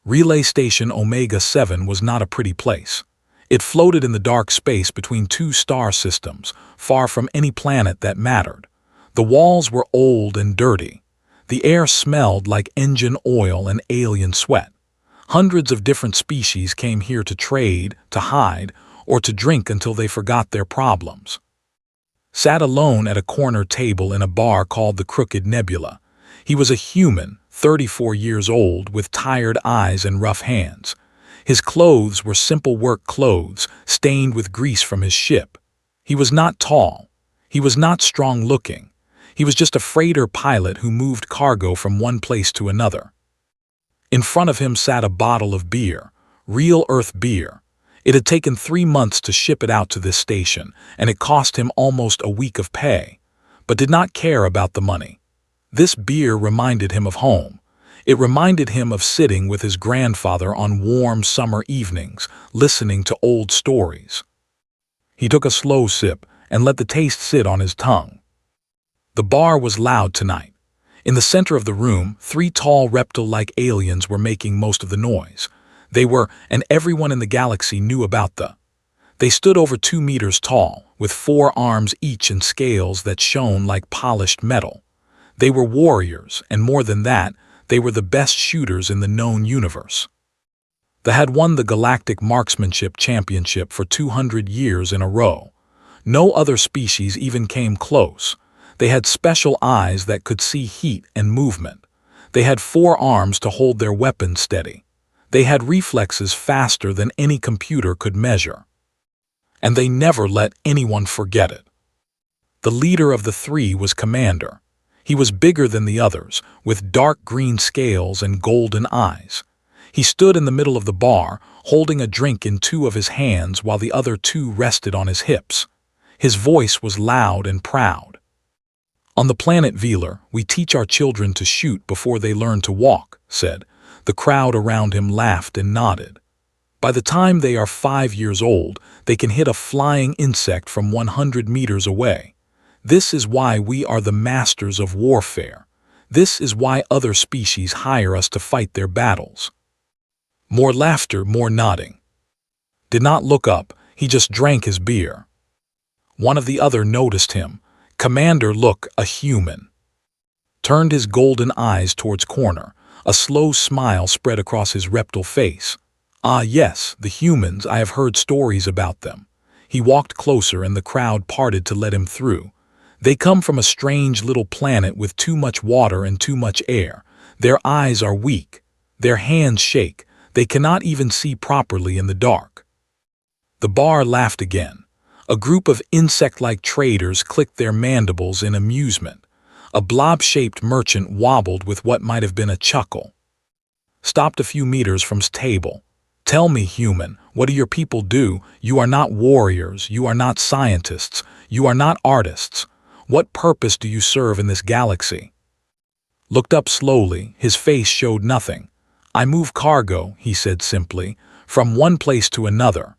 Relay Station Omega-7 was not a pretty place. It floated in the dark space between two star systems, far from any planet that mattered. The walls were old and dirty. The air smelled like engine oil and alien sweat. Hundreds of different species came here to trade, to hide, or to drink until they forgot their problems. Sat alone at a corner table in a bar called the Crooked Nebula. He was a human, 34 years old, with tired eyes and rough hands. His clothes were simple work clothes, stained with grease from his ship. He was not tall. He was not strong-looking. He was just a freighter pilot who moved cargo from one place to another. In front of him sat a bottle of beer, real Earth beer. It had taken 3 months to ship it out to this station, and it cost him almost a week of pay, but did not care about the money. This beer reminded him of home. It reminded him of sitting with his grandfather on warm summer evenings, listening to old stories. He took a slow sip and let the taste sit on his tongue. The bar was loud tonight. In the center of the room, 3 tall reptile-like aliens were making most of the noise. They were, and everyone in the galaxy knew about the. They stood over 2 meters tall, with 4 arms each and scales that shone like polished metal. They were warriors, and more than that, they were the best shooters in the known universe. They had won the Galactic Marksmanship Championship for 200 years in a row. No other species even came close. They had special eyes that could see heat and movement. They had 4 arms to hold their weapons steady. They had reflexes faster than any computer could measure. And they never let anyone forget it. The leader of the 3 was Commander. He was bigger than the others, with dark green scales and golden eyes. He stood in the middle of the bar, holding a drink in 2 of his hands while the other 2 rested on his hips. His voice was loud and proud. "On the planet Velar, we teach our children to shoot before they learn to walk," said. The crowd around him laughed and nodded. "By the time they are 5 years old, they can hit a flying insect from 100 meters away. This is why we are the masters of warfare. This is why other species hire us to fight their battles." More laughter, more nodding. Did not look up, he just drank his beer. One of the other noticed him. Commander, look, a human. Turned his golden eyes towards corner. A slow smile spread across his reptile face. "Ah yes, the humans, I have heard stories about them." He walked closer and the crowd parted to let him through. "They come from a strange little planet with too much water and too much air. Their eyes are weak. Their hands shake. They cannot even see properly in the dark." The bar laughed again. A group of insect-like traders clicked their mandibles in amusement. A blob-shaped merchant wobbled with what might have been a chuckle. Stopped a few meters from his table. "Tell me, human, what do your people do? You are not warriors, you are not scientists, you are not artists. What purpose do you serve in this galaxy?" Looked up slowly, his face showed nothing. "I move cargo," he said simply, "from one place to another."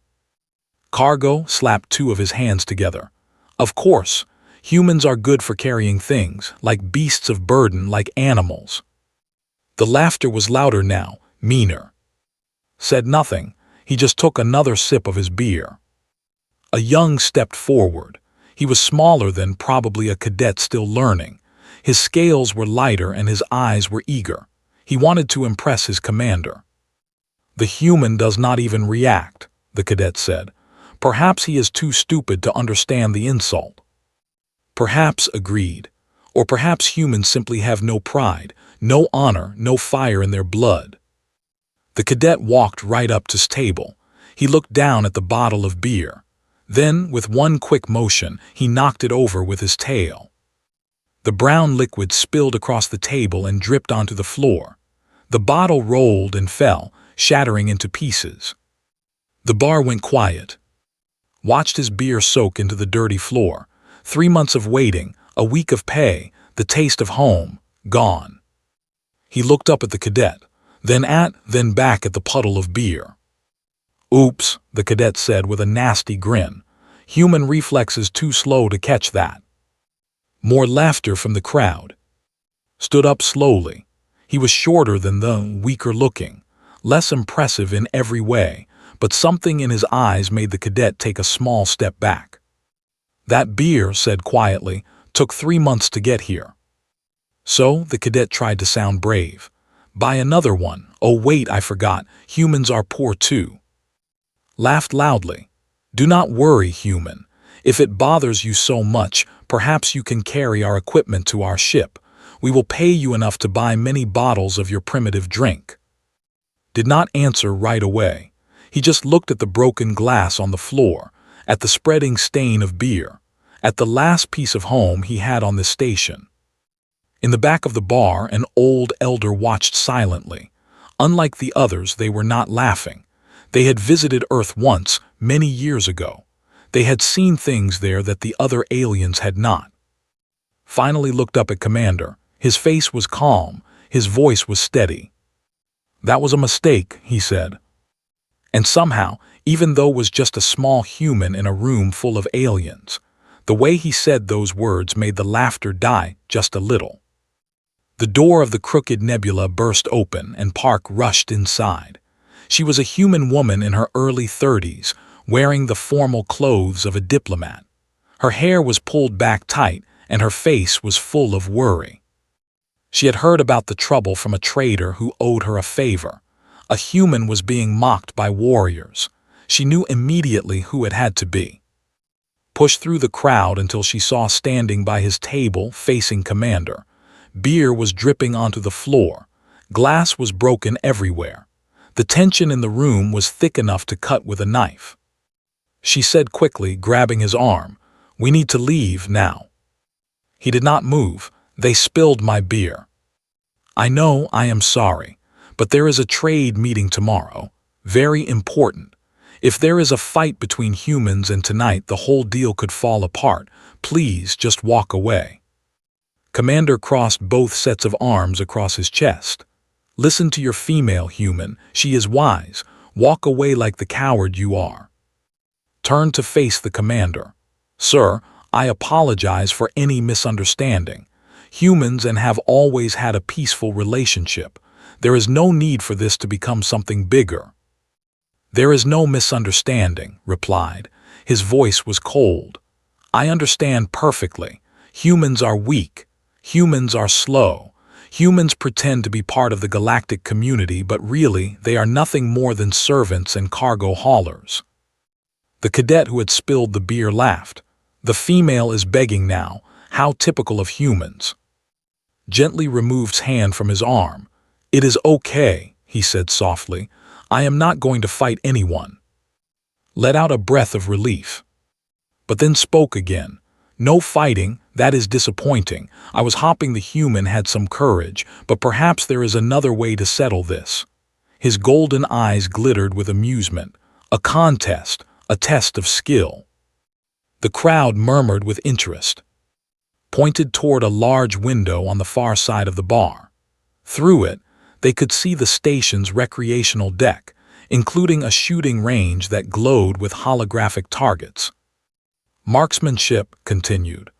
Cargo slapped 2 of his hands together. "Of course, humans are good for carrying things, like beasts of burden, like animals." The laughter was louder now, meaner. Said nothing, he just took another sip of his beer. A young stepped forward. He was smaller than probably a cadet still learning. His scales were lighter and his eyes were eager. He wanted to impress his commander. "The human does not even react," the cadet said. "Perhaps he is too stupid to understand the insult." "Perhaps," agreed. "Or perhaps humans simply have no pride, no honor, no fire in their blood." The cadet walked right up to his table. He looked down at the bottle of beer. Then, with one quick motion, he knocked it over with his tail. The brown liquid spilled across the table and dripped onto the floor. The bottle rolled and fell, shattering into pieces. The bar went quiet. Watched his beer soak into the dirty floor. 3 months of waiting, a week of pay, the taste of home, gone. He looked up at the cadet, then back at the puddle of beer. "Oops," the cadet said with a nasty grin. "Human reflexes too slow to catch that." More laughter from the crowd. Stood up slowly. He was shorter than the, weaker looking. less impressive in every way, but something in his eyes made the cadet take a small step back. "That beer," said quietly, "took 3 months to get here." So the cadet tried to sound brave. "Buy another one. Oh wait, I forgot, humans are poor too." Laughed loudly. "Do not worry, human. If it bothers you so much, perhaps you can carry our equipment to our ship. We will pay you enough to buy many bottles of your primitive drink." Did not answer right away. He just looked at the broken glass on the floor, at the spreading stain of beer, at the last piece of home he had on this station. In the back of the bar, an old elder watched silently. Unlike the others, they were not laughing. They had visited Earth once, many years ago. They had seen things there that the other aliens had not. Finally looked up at Commander. His face was calm, his voice was steady. "That was a mistake," he said. And somehow, even though it was just a small human in a room full of aliens, the way he said those words made the laughter die just a little. The door of the crooked nebula burst open and Park rushed inside. She was a human woman in her early 30s, wearing the formal clothes of a diplomat. Her hair was pulled back tight and her face was full of worry. She had heard about the trouble from a trader who owed her a favor. A human was being mocked by warriors. She knew immediately who it had to be. Pushed through the crowd until she saw standing by his table facing Commander. Beer was dripping onto the floor. Glass was broken everywhere. The tension in the room was thick enough to cut with a knife. She said quickly, grabbing his arm, "We need to leave now." He did not move. "They spilled my beer." "I know, I am sorry, but there is a trade meeting tomorrow. Very important. If there is a fight between humans and tonight the whole deal could fall apart. Please just walk away." Commander crossed both sets of arms across his chest. "Listen to your female human. She is wise. Walk away like the coward you are." Turned to face the commander. "Sir, I apologize for any misunderstanding. Humans and have always had a peaceful relationship. There is no need for this to become something bigger." "There is no misunderstanding," replied. His voice was cold. "I understand perfectly. Humans are weak. Humans are slow. Humans pretend to be part of the galactic community, but really they are nothing more than servants and cargo haulers." The cadet who had spilled the beer laughed. "The female is begging now. How typical of humans." Gently removed his hand from his arm. "It is okay," he said softly. "I am not going to fight anyone." Let out a breath of relief. But then spoke again. "No fighting, that is disappointing. I was hoping the human had some courage, but perhaps there is another way to settle this." His golden eyes glittered with amusement. "A contest, a test of skill." The crowd murmured with interest. Pointed toward a large window on the far side of the bar. Through it, they could see the station's recreational deck, including a shooting range that glowed with holographic targets. "Marksmanship," continued.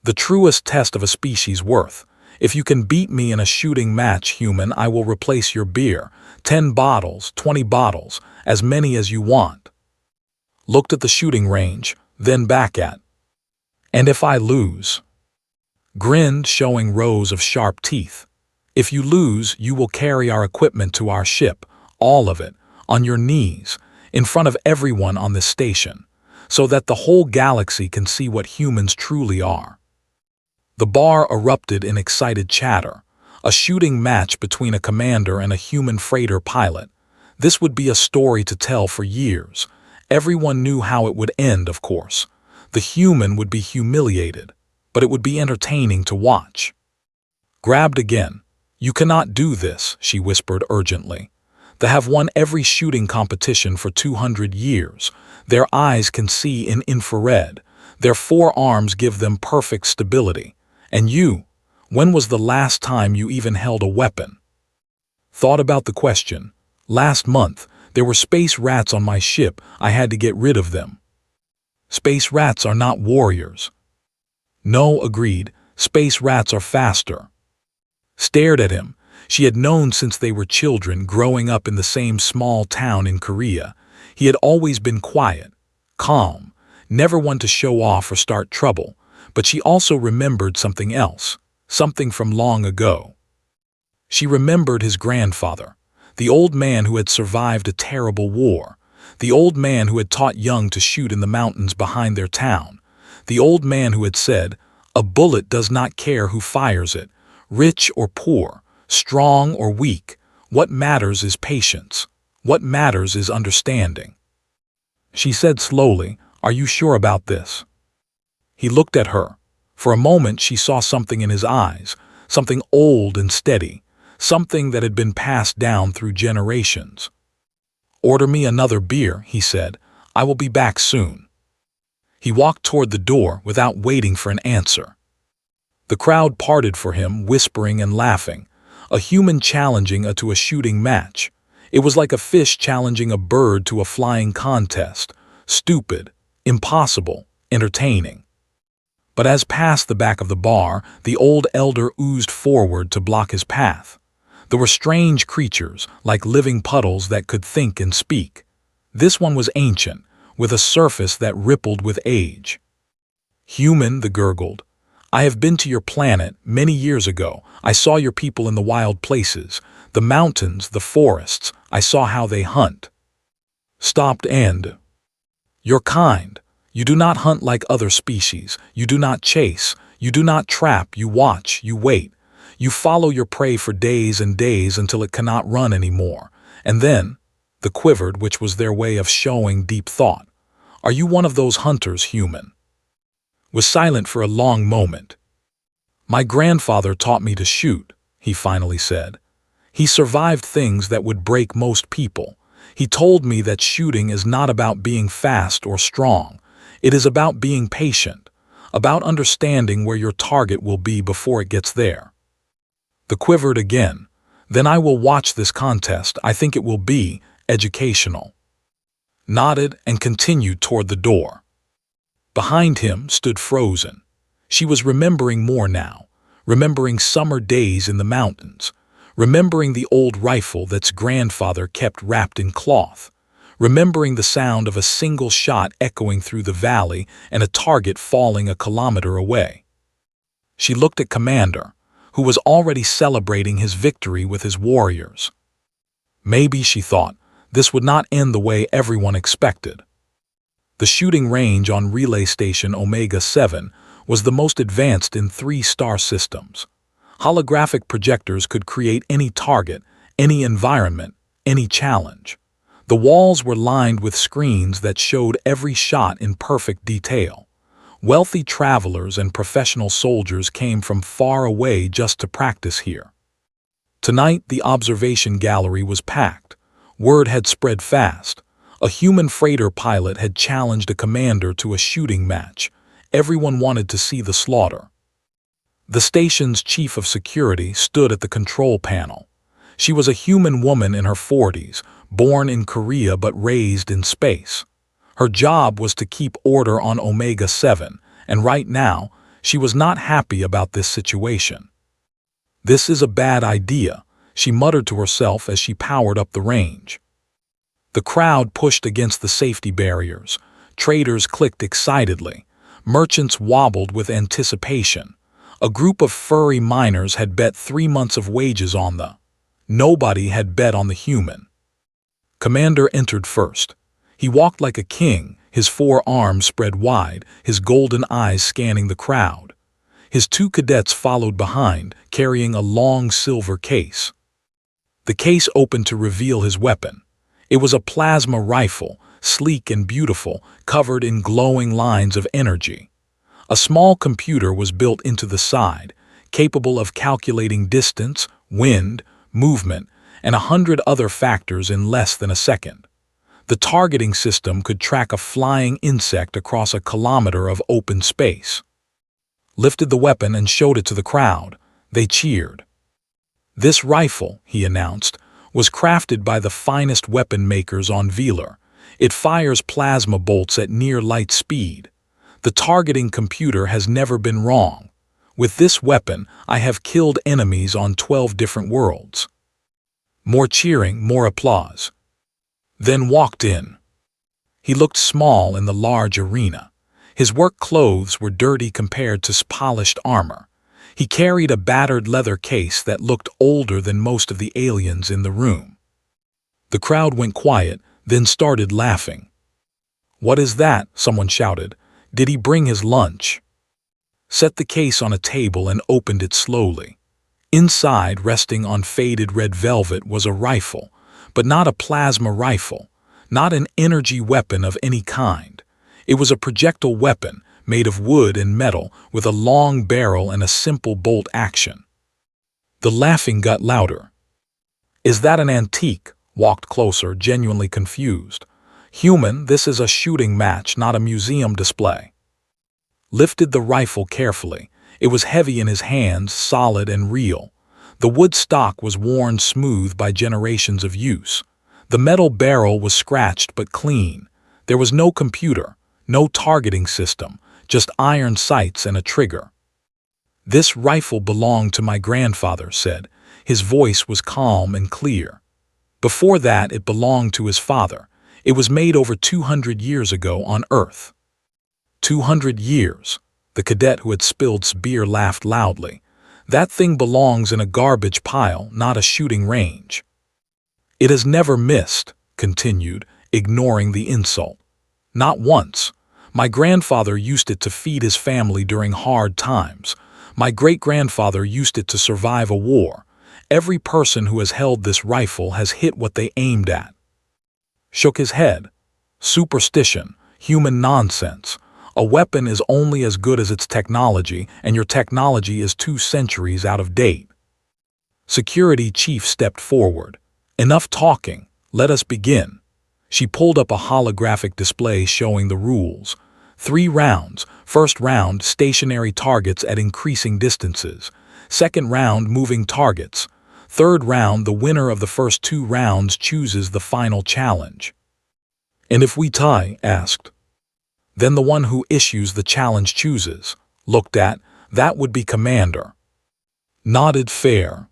"The truest test of a species' worth. If you can beat me in a shooting match, human, I will replace your beer. 10 bottles, 20 bottles, as many as you want." Looked at the shooting range, then back at. "And if I lose?" Grinned, showing rows of sharp teeth. "If you lose, you will carry our equipment to our ship, all of it, on your knees, in front of everyone on this station, so that the whole galaxy can see what humans truly are." The bar erupted in excited chatter. A shooting match between a commander and a human freighter pilot. This would be a story to tell for years. Everyone knew how it would end, of course. The human would be humiliated, but it would be entertaining to watch. Grabbed again. "You cannot do this," she whispered urgently. "They have won every shooting competition for 200 years. Their eyes can see in infrared. Their forearms give them perfect stability. And you, when was the last time you even held a weapon?" Thought about the question. "Last month, there were space rats on my ship. I had to get rid of them." "Space rats are not warriors." "No," agreed. "Space rats are faster." Stared at him. She had known since they were children growing up in the same small town in Korea. He had always been quiet, calm, never one to show off or start trouble, but she also remembered something else, something from long ago. She remembered his grandfather, the old man who had survived a terrible war, the old man who had taught young to shoot in the mountains behind their town, the old man who had said, "A bullet does not care who fires it, rich or poor, strong or weak. What matters is patience. What matters is understanding." She said slowly, "Are you sure about this?" He looked at her. For a moment she saw something in his eyes, something old and steady, something that had been passed down through generations. "Order me another beer," he said. "I will be back soon." He walked toward the door without waiting for an answer. The crowd parted for him, whispering and laughing, a human challenging to a shooting match. It was like a fish challenging a bird to a flying contest, stupid, impossible, entertaining. But as past the back of the bar, the old elder oozed forward to block his path. There were strange creatures, like living puddles that could think and speak. This one was ancient, with a surface that rippled with age. "Human," the gurgled, "I have been to your planet many years ago. I saw your people in the wild places, the mountains, the forests. I saw how they hunt." Stopped and, "You're kind. You do not hunt like other species. You do not chase. You do not trap. You watch. You wait. You follow your prey for days and days until it cannot run anymore. And then," the quivered, which was their way of showing deep thought, "are you one of those hunters, human?" Was silent for a long moment. "My grandfather taught me to shoot," he finally said. "He survived things that would break most people. He told me that shooting is not about being fast or strong. It is about being patient, about understanding where your target will be before it gets there." The quivered again. "Then I will watch this contest. I think it will be educational." Nodded and continued toward the door. Behind him stood frozen. She was remembering more now, remembering summer days in the mountains, remembering the old rifle that's grandfather kept wrapped in cloth, remembering the sound of a single shot echoing through the valley and a target falling a kilometer away. She looked at Commander, who was already celebrating his victory with his warriors. Maybe, she thought, this would not end the way everyone expected. The shooting range on Relay Station Omega-7 was the most advanced in 3 star systems. Holographic projectors could create any target, any environment, any challenge. The walls were lined with screens that showed every shot in perfect detail. Wealthy travelers and professional soldiers came from far away just to practice here. Tonight, the observation gallery was packed. Word had spread fast. A human freighter pilot had challenged a commander to a shooting match. Everyone wanted to see the slaughter. The station's chief of security stood at the control panel. She was a human woman in her 40s, born in Korea but raised in space. Her job was to keep order on Omega-7, and right now, she was not happy about this situation. "This is a bad idea," she muttered to herself as she powered up the range. The crowd pushed against the safety barriers. Traders clicked excitedly. Merchants wobbled with anticipation. A group of furry miners had bet 3 months of wages on the. Nobody had bet on the human. Commander entered first. He walked like a king, his 4 arms spread wide, his golden eyes scanning the crowd. His 2 cadets followed behind, carrying a long silver case. The case opened to reveal his weapon. It was a plasma rifle, sleek and beautiful, covered in glowing lines of energy. A small computer was built into the side, capable of calculating distance, wind, movement, and 100 other factors in less than a second. The targeting system could track a flying insect across a kilometer of open space. Lifted the weapon and showed it to the crowd. They cheered. "This rifle," he announced, "was crafted by the finest weapon makers on Velar. It fires plasma bolts at near light speed. The targeting computer has never been wrong. With this weapon, I have killed enemies on 12 different worlds." More cheering, more applause. Then walked in. He looked small in the large arena. His work clothes were dirty compared to polished armor. He carried a battered leather case that looked older than most of the aliens in the room. The crowd went quiet, then started laughing. "What is that?" someone shouted. "Did he bring his lunch?" Set the case on a table and opened it slowly. Inside, resting on faded red velvet, was a rifle, but not a plasma rifle, not an energy weapon of any kind. It was a projectile weapon made of wood and metal with a long barrel and a simple bolt action. The laughing got louder. "Is that an antique?" Walked closer, genuinely confused. "Human, this is a shooting match, not a museum display." Lifted the rifle carefully. It was heavy in his hands, solid and real. The wood stock was worn smooth by generations of use. The metal barrel was scratched but clean. There was no computer, no targeting system, just iron sights and a trigger. "This rifle belonged to my grandfather," said. His voice was calm and clear. "Before that, it belonged to his father. It was made over 200 years ago on Earth." 200 years. The cadet who had spilled beer laughed loudly. "That thing belongs in a garbage pile, not a shooting range." "It has never missed," continued, ignoring the insult. "Not once. My grandfather used it to feed his family during hard times. My great-grandfather used it to survive a war. Every person who has held this rifle has hit what they aimed at." Shook his head. "Superstition, human nonsense. A weapon is only as good as its technology, and your technology is 2 centuries out of date." Security chief stepped forward. "Enough talking. Let us begin." She pulled up a holographic display showing the rules. 3 rounds. First round, stationary targets at increasing distances. Second round, moving targets. Third round, the winner of the first 2 rounds chooses the final challenge. "And if we tie?" asked. "Then the one who issues the challenge chooses." Looked at. "That would be commander." Nodded fair.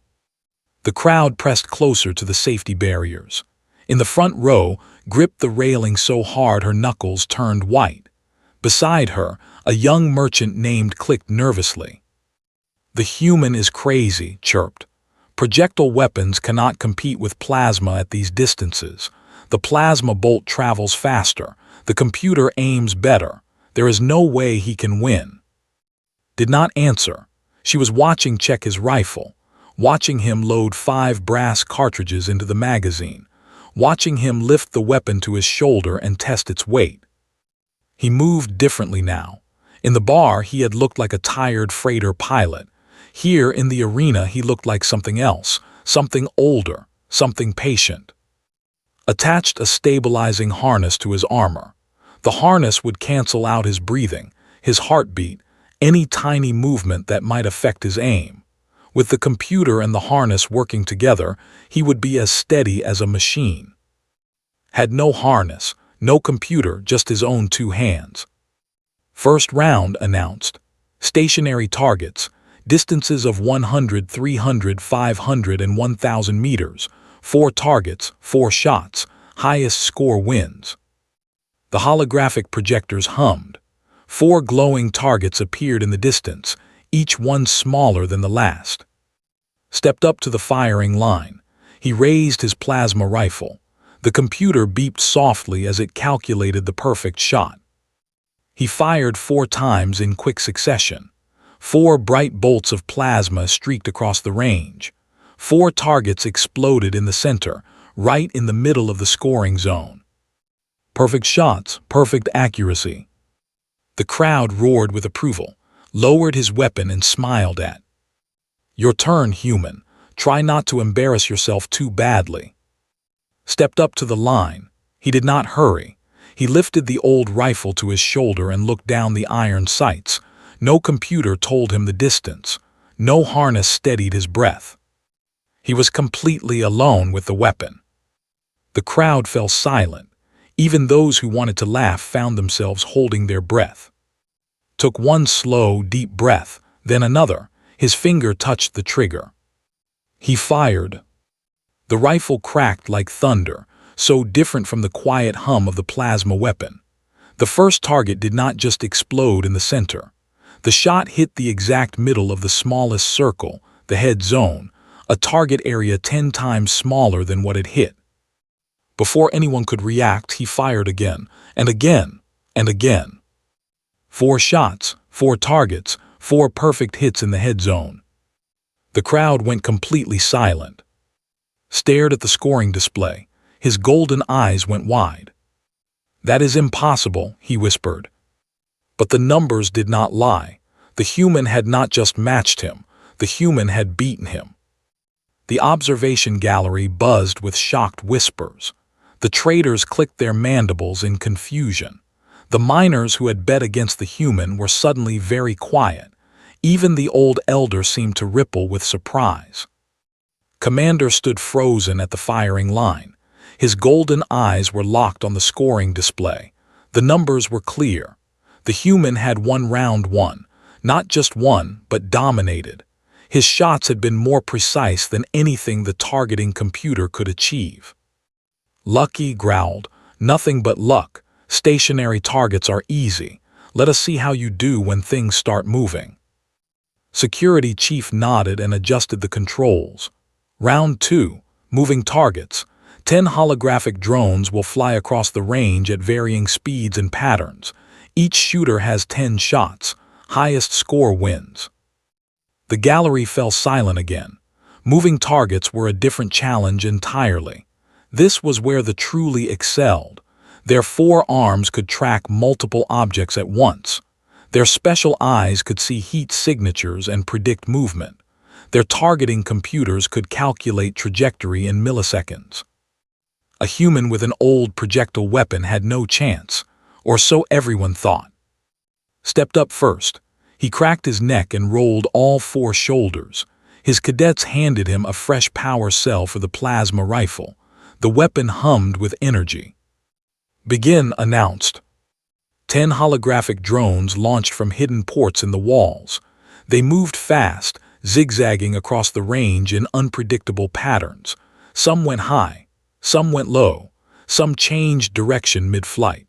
The crowd pressed closer to the safety barriers. In the front row, gripped the railing so hard her knuckles turned white. Beside her, a young merchant named clicked nervously. "The human is crazy," chirped. "Projectile weapons cannot compete with plasma at these distances. The plasma bolt travels faster. The computer aims better. There is no way he can win." Did not answer. She was watching check his rifle, watching him load 5 brass cartridges into the magazine, watching him lift the weapon to his shoulder and test its weight. He moved differently now. In the bar, he had looked like a tired freighter pilot. Here, in the arena, he looked like something else, something older, something patient. Attached a stabilizing harness to his armor. The harness would cancel out his breathing, his heartbeat, any tiny movement that might affect his aim. With the computer and the harness working together, he would be as steady as a machine. Had no harness, no computer, just his own 2 hands. "First round," announced. "Stationary targets, distances of 100, 300, 500, and 1,000 meters. 4 targets, 4 shots. Highest score wins." The holographic projectors hummed. 4 glowing targets appeared in the distance, each one smaller than the last. Stepped up to the firing line. He raised his plasma rifle. The computer beeped softly as it calculated the perfect shot. He fired 4 times in quick succession. 4 bright bolts of plasma streaked across the range. 4 targets exploded in the center, right in the middle of the scoring zone. Perfect shots, perfect accuracy. The crowd roared with approval, lowered his weapon and smiled at. "Your turn, human. Try not to embarrass yourself too badly." Stepped up to the line. He did not hurry. He lifted the old rifle to his shoulder and looked down the iron sights. No computer told him the distance. No harness steadied his breath. He was completely alone with the weapon. The crowd fell silent. Even those who wanted to laugh found themselves holding their breath. Took one slow, deep breath, Then another. His finger touched the trigger. He fired. The rifle cracked like thunder, so different from the quiet hum of the plasma weapon. The first target did not just explode in the center. The shot hit the exact middle of the smallest circle, the head zone, a target area 10 times smaller than what it hit. Before anyone could react, he fired again, and again, and again. 4 shots, 4 targets, 4 perfect hits in the head zone. The crowd went completely silent. Stared at the scoring display. His golden eyes went wide. "That is impossible," he whispered. But the numbers did not lie. The human had not just matched him, the human had beaten him. The observation gallery buzzed with shocked whispers. The traders clicked their mandibles in confusion. The miners who had bet against the human were suddenly very quiet. Even the old elder seemed to ripple with surprise. Commander stood frozen at the firing line. His golden eyes were locked on the scoring display. The numbers were clear. The human had won round 1, not just won, but dominated. His shots had been more precise than anything the targeting computer could achieve. Lucky growled, "Nothing but luck. Stationary targets are easy. Let us see how you do when things start moving." Security chief nodded and adjusted the controls. Round 2, moving targets. 10 holographic drones will fly across the range at varying speeds and patterns. Each shooter has 10 shots. Highest score wins. The gallery fell silent again. Moving targets were a different challenge entirely. This was where the truly excelled. Their 4 arms could track multiple objects at once. Their special eyes could see heat signatures and predict movement. Their targeting computers could calculate trajectory in milliseconds. A human with an old projectile weapon had no chance, or so everyone thought. Stepped up first. He cracked his neck and rolled all 4 shoulders. His cadets handed him a fresh power cell for the plasma rifle. The weapon hummed with energy. "Begin," announced. 10 holographic drones launched from hidden ports in the walls. They moved fast, zigzagging across the range in unpredictable patterns. Some went high, some went low, some changed direction mid-flight.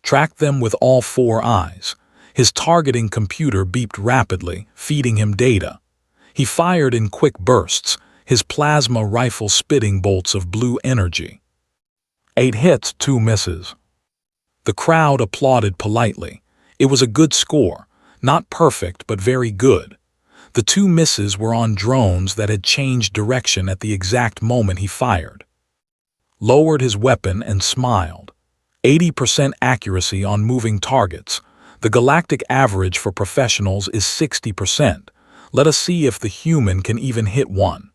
Tracked them with all 4 eyes. His targeting computer beeped rapidly, feeding him data. He fired in quick bursts, his plasma rifle spitting bolts of blue energy. 8 hits, 2 misses. The crowd applauded politely. It was a good score, not perfect but very good. The 2 misses were on drones that had changed direction at the exact moment he fired. Lowered his weapon and smiled. 80% accuracy on moving targets. The galactic average for professionals is 60%. Let us see if the human can even hit one.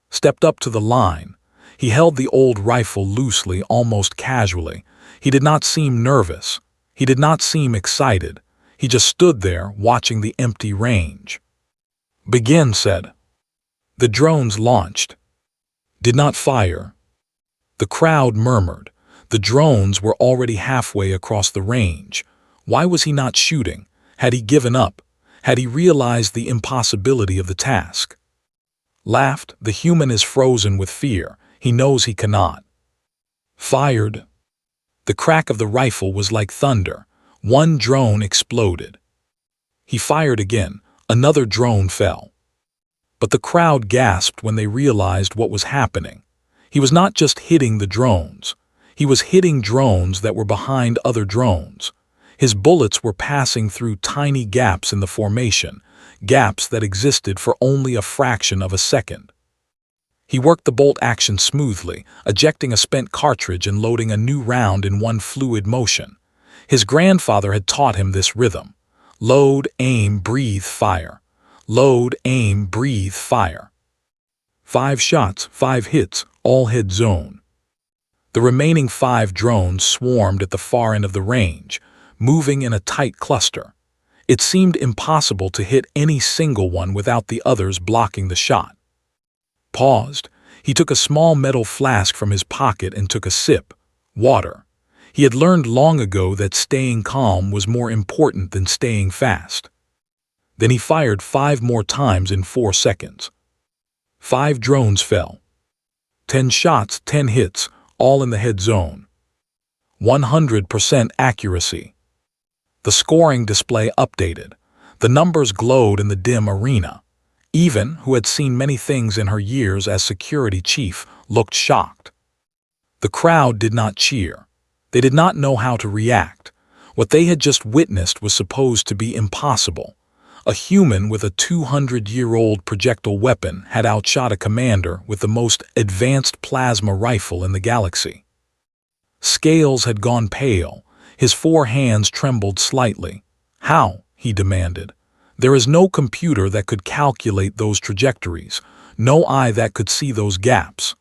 Stepped up to the line. He held the old rifle loosely, almost casually. He did not seem nervous. He did not seem excited. He just stood there, watching the empty range. "Begin," said. The drones launched. Did not fire. The crowd murmured. The drones were already halfway across the range. Why was he not shooting? Had he given up? Had he realized the impossibility of the task? Laughed. The human is frozen with fear. He knows he cannot. Fired. The crack of the rifle was like thunder. 1 drone exploded. He fired again. Another drone fell. But the crowd gasped when they realized what was happening. He was not just hitting the drones. He was hitting drones that were behind other drones. His bullets were passing through tiny gaps in the formation, gaps that existed for only a fraction of a second. He worked the bolt action smoothly, ejecting a spent cartridge and loading a new round in one fluid motion. His grandfather had taught him this rhythm. Load, aim, breathe, fire. Load, aim, breathe, fire. 5 shots, 5 hits, all head zone. The remaining 5 drones swarmed at the far end of the range, moving in a tight cluster. It seemed impossible to hit any single one without the others blocking the shot. Paused. He took a small metal flask from his pocket and took a sip. Water. He had learned long ago that staying calm was more important than staying fast. Then he fired 5 more times in 4 seconds. 5 drones fell. 10 shots, 10 hits, all in the head zone. 100% accuracy. The scoring display updated. The numbers glowed in the dim arena. Even, who had seen many things in her years as security chief, looked shocked. The crowd did not cheer. They did not know how to react. What they had just witnessed was supposed to be impossible. A human with a 200-year-old projectile weapon had outshot a commander with the most advanced plasma rifle in the galaxy. Scales had gone pale. His 4 hands trembled slightly. "How?" he demanded. "There is no computer that could calculate those trajectories, no eye that could see those gaps."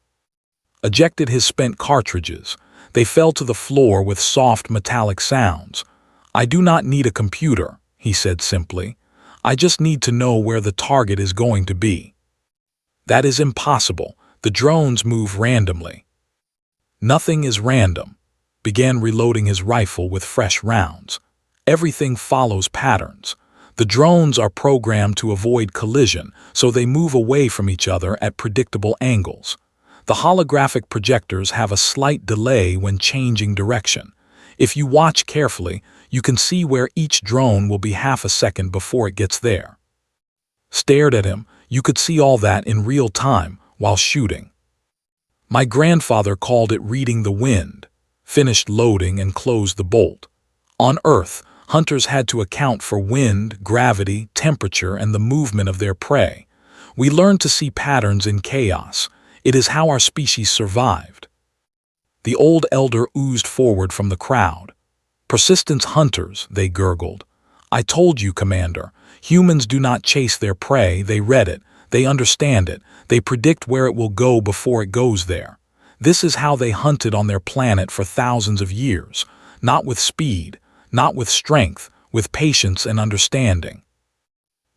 Ejected his spent cartridges. They fell to the floor with soft metallic sounds. "I do not need a computer," he said simply. "I just need to know where the target is going to be." "That is impossible. The drones move randomly." "Nothing is random." Began reloading his rifle with fresh rounds. "Everything follows patterns. The drones are programmed to avoid collision, so they move away from each other at predictable angles. The holographic projectors have a slight delay when changing direction. If you watch carefully, you can see where each drone will be half a second before it gets there." Stared at him, you could see all that in real time while shooting. "My grandfather called it reading the wind." Finished loading and closed the bolt. On Earth, hunters had to account for wind, gravity, temperature, and the movement of their prey. We learned to see patterns in chaos. It is how our species survived. The old elder oozed forward from the crowd. "Persistence hunters," they gurgled. "I told you, Commander. Humans do not chase their prey, they read it, they understand it, they predict where it will go before it goes there. This is how they hunted on their planet for thousands of years, not with speed, not with strength, with patience and understanding."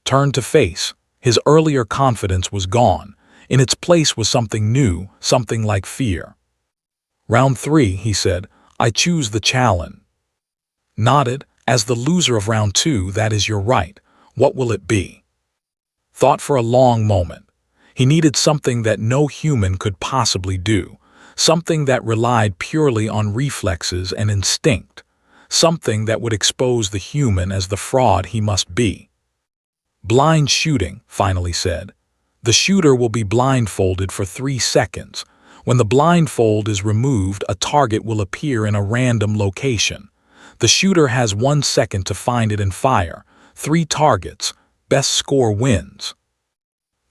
Turned to face. His earlier confidence was gone. In its place was something new, something like fear. "Round 3, he said. "I choose the challenge." Nodded. "As the loser of round 2, that is your right. What will it be?" Thought for a long moment. He needed something that no human could possibly do, something that relied purely on reflexes and instinct, something that would expose the human as the fraud he must be. "Blind shooting," finally said. "The shooter will be blindfolded for 3 seconds. When the blindfold is removed, a target will appear in a random location. The shooter has 1 second to find it and fire. 3 targets. Best score wins."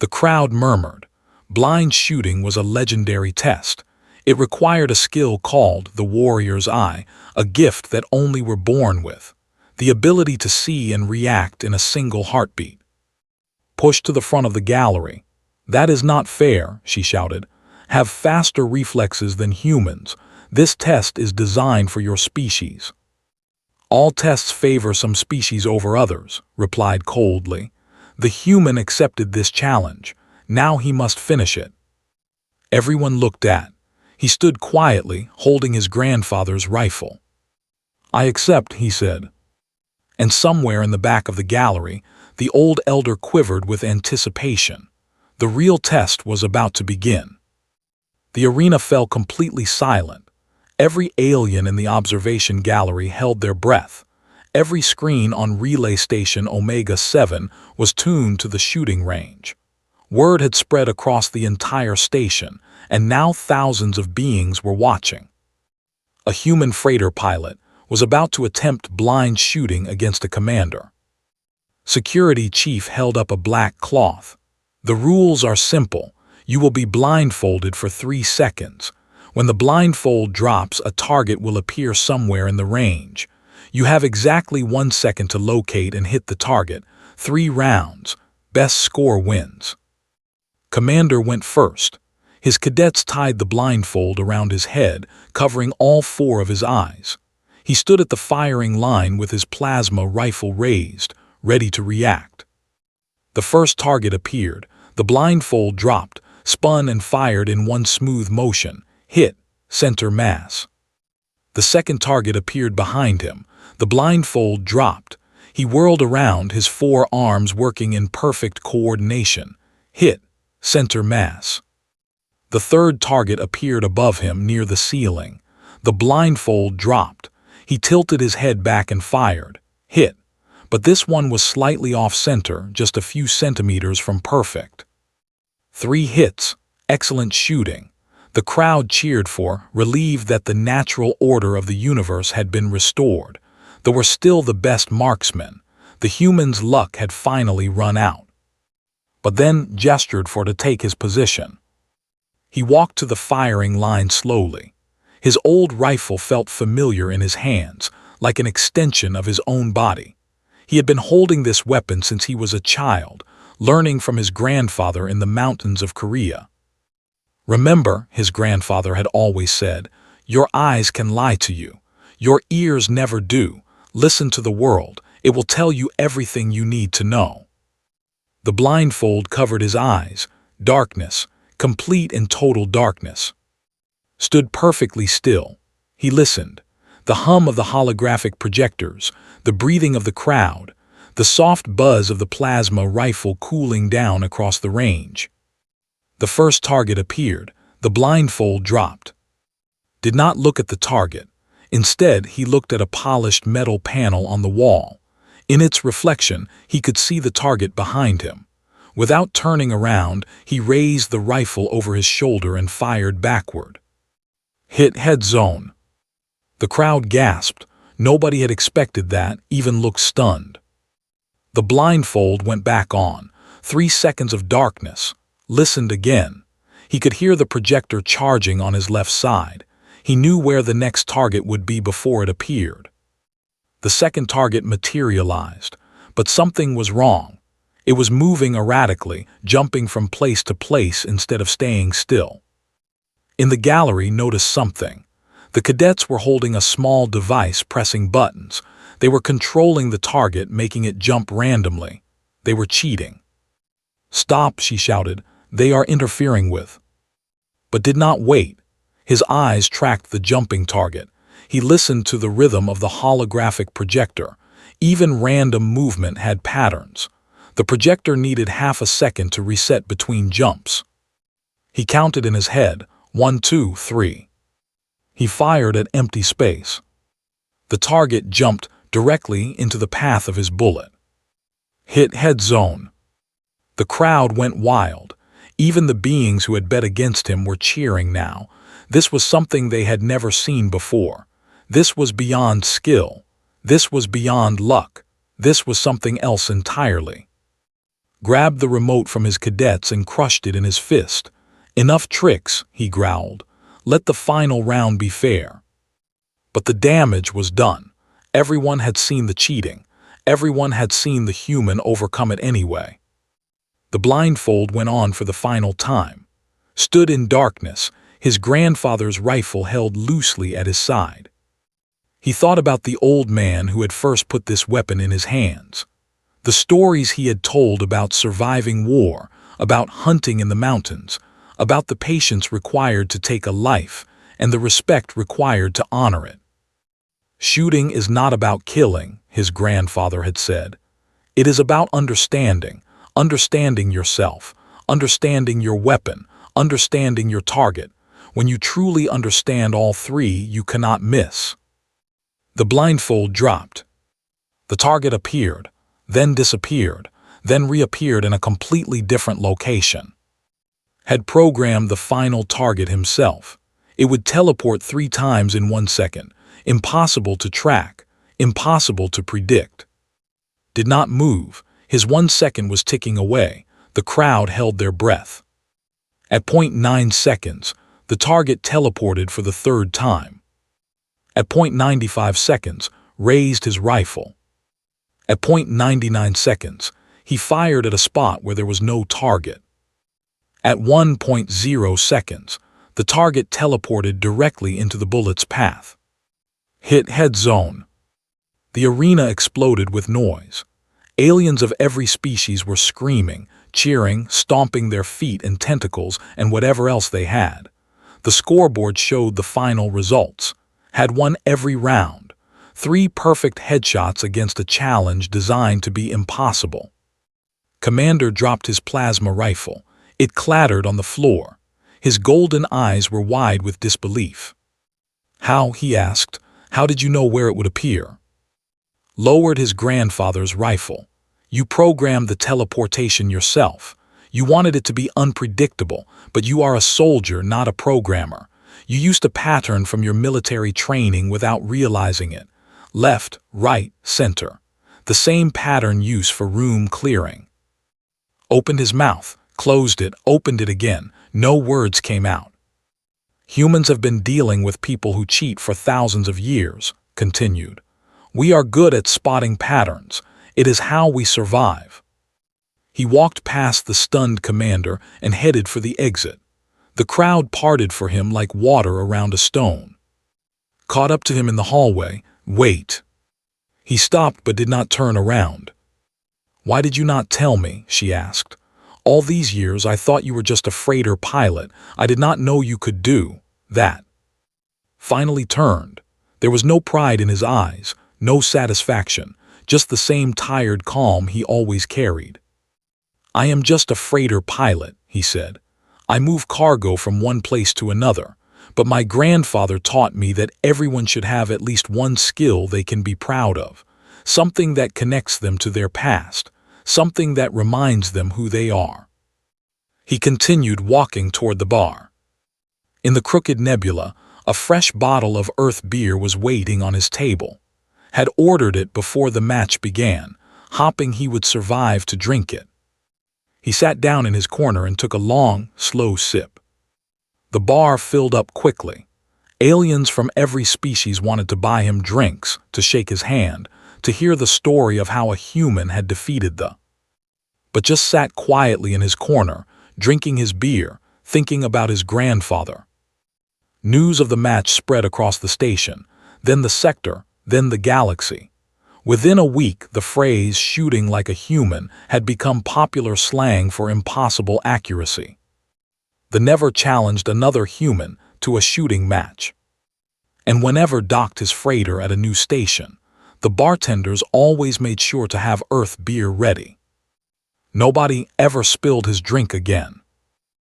The crowd murmured. Blind shooting was a legendary test. It required a skill called the warrior's eye, a gift that only we're born with, the ability to see and react in a single heartbeat. Pushed to the front of the gallery. "That is not fair," she shouted. "Have faster reflexes than humans. This test is designed for your species." "All tests favor some species over others," replied coldly. The human accepted this challenge. Now he must finish it. Everyone looked at. He stood quietly, holding his grandfather's rifle. "I accept," he said. And somewhere in the back of the gallery, the old elder quivered with anticipation. The real test was about to begin. The arena fell completely silent. Every alien in the observation gallery held their breath. Every screen on Relay Station Omega-7 was tuned to the shooting range. Word had spread across the entire station, and now thousands of beings were watching. A human freighter pilot was about to attempt blind shooting against a commander. Security chief held up a black cloth. "The rules are simple. You will be blindfolded for 3 seconds. When the blindfold drops, a target will appear somewhere in the range. You have exactly 1 second to locate and hit the target. 3 rounds. Best score wins." Commander went first. His cadets tied the blindfold around his head, covering all 4 of his eyes. He stood at the firing line with his plasma rifle raised, ready to react. The first target appeared. The blindfold dropped, spun and fired in one smooth motion. Hit, center mass. The second target appeared behind him. The blindfold dropped. He whirled around, his 4 arms working in perfect coordination. Hit. Center mass. The third target appeared above him near the ceiling. The blindfold dropped. He tilted his head back and fired. Hit. But this one was slightly off-center, just a few centimeters from perfect. 3 hits. Excellent shooting. The crowd cheered for, relieved that the natural order of the universe had been restored. They were still the best marksmen. The humans' luck had finally run out. But then gestured for to take his position. He walked to the firing line slowly. His old rifle felt familiar in his hands, like an extension of his own body. He had been holding this weapon since he was a child, learning from his grandfather in the mountains of Korea. Remember, his grandfather had always said, your eyes can lie to you. Your ears never do. Listen to the world. It will tell you everything you need to know. The blindfold covered his eyes. Darkness, complete and total darkness. Stood perfectly still. He listened. The hum of the holographic projectors, the breathing of the crowd, the soft buzz of the plasma rifle cooling down across the range. The first target appeared. The blindfold dropped. Did not look at the target. Instead, he looked at a polished metal panel on the wall. In its reflection, he could see the target behind him. Without turning around, he raised the rifle over his shoulder and fired backward. Hit head zone. The crowd gasped. Nobody had expected that, even looked stunned. The blindfold went back on. 3 seconds of darkness. Listened again. He could hear the projector charging on his left side. He knew where the next target would be before it appeared. The second target materialized, but something was wrong. It was moving erratically, jumping from place to place instead of staying still. In the gallery, noticed something. The cadets were holding a small device, pressing buttons. They were controlling the target, making it jump randomly. They were cheating. Stop, she shouted. They are interfering with. But did not wait. His eyes tracked the jumping target. He listened to the rhythm of the holographic projector. Even random movement had patterns. The projector needed half a second to reset between jumps. He counted in his head, 1, 2, 3. He fired at empty space. The target jumped directly into the path of his bullet. Hit head zone. The crowd went wild. Even the beings who had bet against him were cheering now. This was something they had never seen before. This was beyond skill. This was beyond luck. This was something else entirely. Grabbed the remote from his cadets and crushed it in his fist. Enough tricks, he growled. Let the final round be fair. But the damage was done. Everyone had seen the cheating. Everyone had seen the human overcome it anyway. The blindfold went on for the final time. Stood in darkness, his grandfather's rifle held loosely at his side. He thought about the old man who had first put this weapon in his hands. The stories he had told about surviving war, about hunting in the mountains, about the patience required to take a life, and the respect required to honor it. Shooting is not about killing, his grandfather had said. It is about understanding, understanding yourself, understanding your weapon, understanding your target. When you truly understand all three, you cannot miss. The blindfold dropped. The target appeared, then disappeared, then reappeared in a completely different location. Had programmed the final target himself. It would teleport 3 times in 1 second. Impossible to track, impossible to predict. Did not move. His 1 second was ticking away. The crowd held their breath. At 0.9 seconds, the target teleported for the 3rd time. At 0.95 seconds, raised his rifle. At 0.99 seconds, he fired at a spot where there was no target. At 1.0 seconds, the target teleported directly into the bullet's path. Hit head zone. The arena exploded with noise. Aliens of every species were screaming, cheering, stomping their feet and tentacles and whatever else they had. The scoreboard showed the final results. Had won every round. 3 perfect headshots against a challenge designed to be impossible. Commander dropped his plasma rifle. It clattered on the floor. His golden eyes were wide with disbelief. "How?" he asked. "How did you know where it would appear?" Lowered his grandfather's rifle. "You programmed the teleportation yourself. You wanted it to be unpredictable, but you are a soldier, not a programmer. You used a pattern from your military training without realizing it. Left, right, center. The same pattern used for room clearing." Opened his mouth, closed it, opened it again. No words came out. "Humans have been dealing with people who cheat for thousands of years," continued. "We are good at spotting patterns. It is how we survive." He walked past the stunned commander and headed for the exit. The crowd parted for him like water around a stone. Caught up to him in the hallway. "Wait." He stopped but did not turn around. "Why did you not tell me?" she asked. "All these years I thought you were just a freighter pilot. I did not know you could do that." Finally turned. There was no pride in his eyes, no satisfaction, just the same tired calm he always carried. "I am just a freighter pilot," he said. "I move cargo from one place to another, but my grandfather taught me that everyone should have at least one skill they can be proud of, something that connects them to their past, something that reminds them who they are." He continued walking toward the bar. In the crooked nebula, a fresh bottle of Earth beer was waiting on his table. Had ordered it before the match began, hoping he would survive to drink it. He sat down in his corner and took a long, slow sip. The bar filled up quickly. Aliens from every species wanted to buy him drinks, to shake his hand, to hear the story of how a human had defeated but just sat quietly in his corner, drinking his beer, thinking about his grandfather. News of the match spread across the station, then the sector, then the galaxy. Within a week, the phrase "shooting like a human" had become popular slang for impossible accuracy. The Never challenged another human to a shooting match. And whenever docked his freighter at a new station, the bartenders always made sure to have Earth beer ready. Nobody ever spilled his drink again.